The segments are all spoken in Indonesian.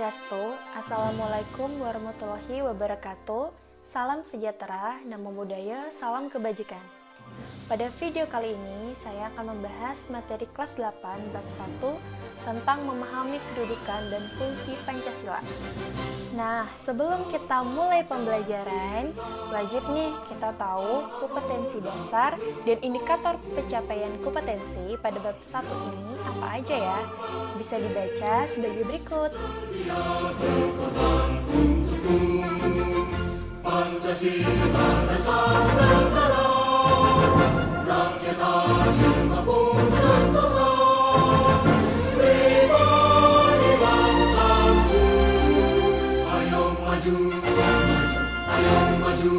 Swastiastu, Assalamualaikum warahmatullahi wabarakatuh. Salam sejahtera, namo buddhaya, salam kebajikan. Pada video kali ini, saya akan membahas materi kelas 8 bab 1 tentang memahami kedudukan dan fungsi Pancasila. Nah, sebelum kita mulai pembelajaran, wajib nih kita tahu kompetensi dasar dan indikator pencapaian kompetensi pada bab 1 ini apa aja ya. Bisa dibaca sebagai berikut. Pancasila dasar negara, rakyat adil maupun sentosa, pribadi bangsaku, ayo maju, ayo maju.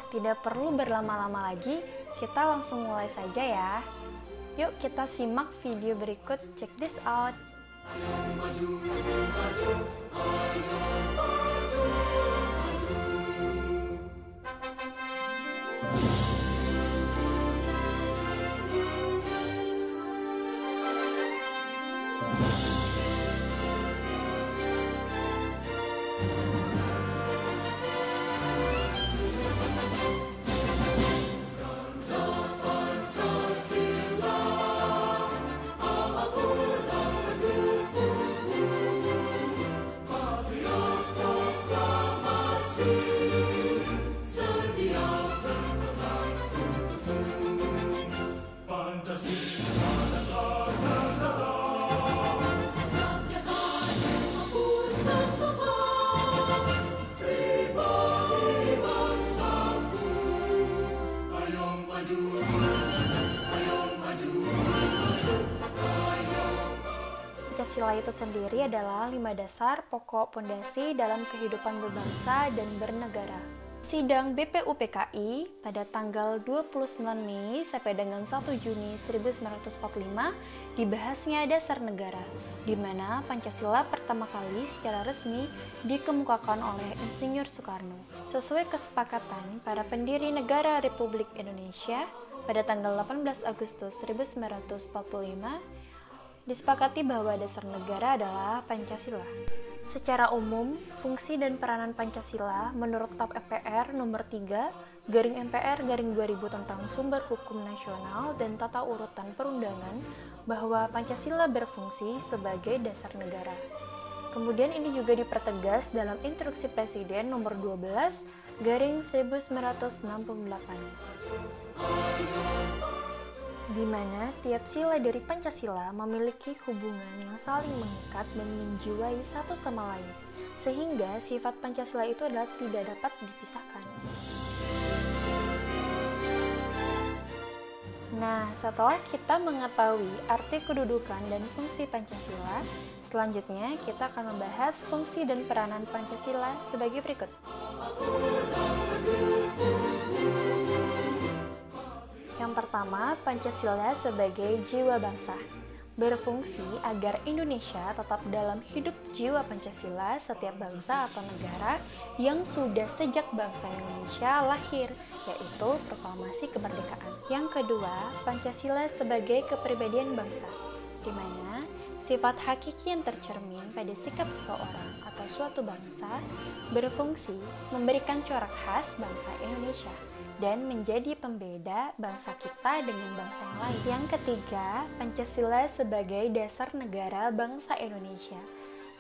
Tidak perlu berlama-lama lagi, kita langsung mulai saja ya. Yuk kita simak video berikut, check this out. Ayo maju, maju, ayo maju, Pancasila itu sendiri adalah 5 dasar pokok pondasi dalam kehidupan berbangsa dan bernegara. Sidang BPUPKI pada tanggal 29 Mei sampai dengan 1 Juni 1945 dibahasnya dasar negara, di mana Pancasila pertama kali secara resmi dikemukakan oleh Insinyur Soekarno. Sesuai kesepakatan para pendiri negara Republik Indonesia pada tanggal 18 Agustus 1945, disepakati bahwa dasar negara adalah Pancasila. Secara umum, fungsi dan peranan Pancasila menurut TAP MPR nomor 3/MPR/2000 tentang sumber hukum nasional dan tata urutan perundangan bahwa Pancasila berfungsi sebagai dasar negara. Kemudian ini juga dipertegas dalam Instruksi Presiden nomor 12/1968. Di mana tiap sila dari Pancasila memiliki hubungan yang saling mengikat dan menjiwai satu sama lain, sehingga sifat Pancasila itu adalah tidak dapat dipisahkan. Nah, setelah kita mengetahui arti kedudukan dan fungsi Pancasila, selanjutnya kita akan membahas fungsi dan peranan Pancasila sebagai berikut. Yang pertama, Pancasila sebagai jiwa bangsa. Berfungsi agar Indonesia tetap dalam hidup jiwa Pancasila setiap bangsa atau negara yang sudah sejak bangsa Indonesia lahir, yaitu proklamasi kemerdekaan. Yang kedua, Pancasila sebagai kepribadian bangsa, di mana sifat hakiki yang tercermin pada sikap seseorang atau suatu bangsa berfungsi memberikan corak khas bangsa Indonesia dan menjadi pembeda bangsa kita dengan bangsa yang lain. Yang ketiga, Pancasila sebagai dasar negara bangsa Indonesia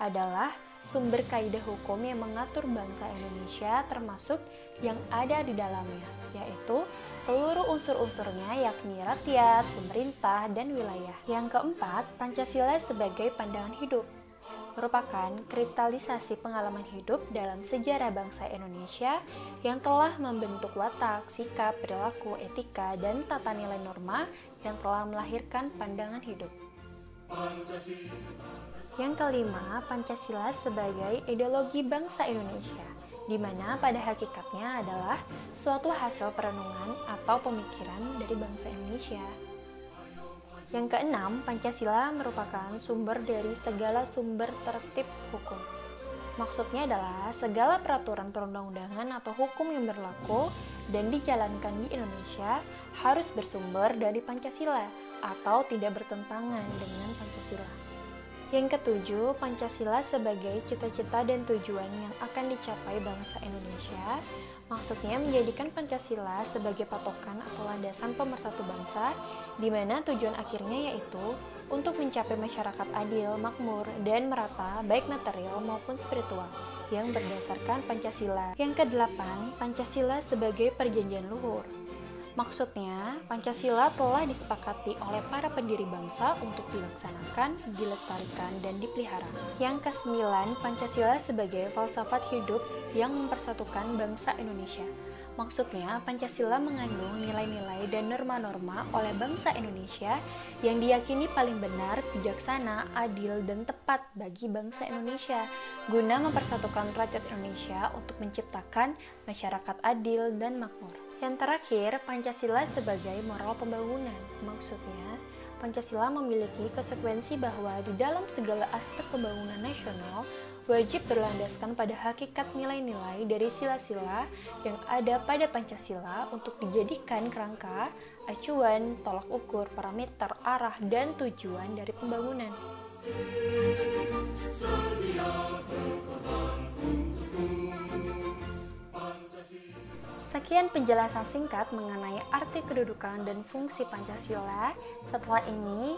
adalah sumber kaidah hukum yang mengatur bangsa Indonesia termasuk yang ada di dalamnya, yaitu seluruh unsur-unsurnya yakni rakyat, pemerintah, dan wilayah. Yang keempat, Pancasila sebagai pandangan hidup. merupakan kristalisasi pengalaman hidup dalam sejarah bangsa Indonesia yang telah membentuk watak, sikap, perilaku, etika, dan tata nilai norma yang telah melahirkan pandangan hidup. Yang kelima, Pancasila sebagai ideologi bangsa Indonesia, di mana pada hakikatnya adalah suatu hasil perenungan atau pemikiran dari bangsa Indonesia. Yang keenam, Pancasila merupakan sumber dari segala sumber tertib hukum. Maksudnya adalah segala peraturan perundang-undangan atau hukum yang berlaku dan dijalankan di Indonesia harus bersumber dari Pancasila atau tidak bertentangan dengan Pancasila. Yang ketujuh, Pancasila sebagai cita-cita dan tujuan yang akan dicapai bangsa Indonesia. Maksudnya menjadikan Pancasila sebagai patokan atau landasan pemersatu bangsa, di mana tujuan akhirnya yaitu untuk mencapai masyarakat adil, makmur, dan merata baik material maupun spiritual yang berdasarkan Pancasila. Yang kedelapan, Pancasila sebagai perjanjian luhur. Maksudnya, Pancasila telah disepakati oleh para pendiri bangsa untuk dilaksanakan, dilestarikan, dan dipelihara. Yang kesembilan, Pancasila sebagai falsafat hidup yang mempersatukan bangsa Indonesia. Maksudnya, Pancasila mengandung nilai-nilai dan norma-norma oleh bangsa Indonesia yang diyakini paling benar, bijaksana, adil, dan tepat bagi bangsa Indonesia, guna mempersatukan rakyat Indonesia untuk menciptakan masyarakat adil dan makmur. Yang terakhir, Pancasila sebagai moral pembangunan. Maksudnya, Pancasila memiliki konsekuensi bahwa di dalam segala aspek pembangunan nasional wajib berlandaskan pada hakikat nilai-nilai dari sila-sila yang ada pada Pancasila untuk dijadikan kerangka, acuan, tolak ukur, parameter, arah, dan tujuan dari pembangunan. Sekian penjelasan singkat mengenai arti kedudukan dan fungsi Pancasila. Setelah ini,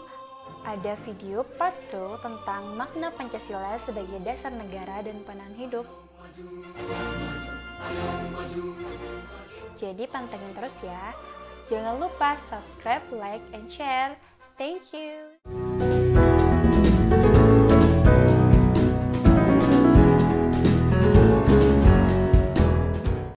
ada video part 2 tentang makna Pancasila sebagai dasar negara dan pandangan hidup. Jadi pantengin terus ya. Jangan lupa subscribe, like, and share. Thank you.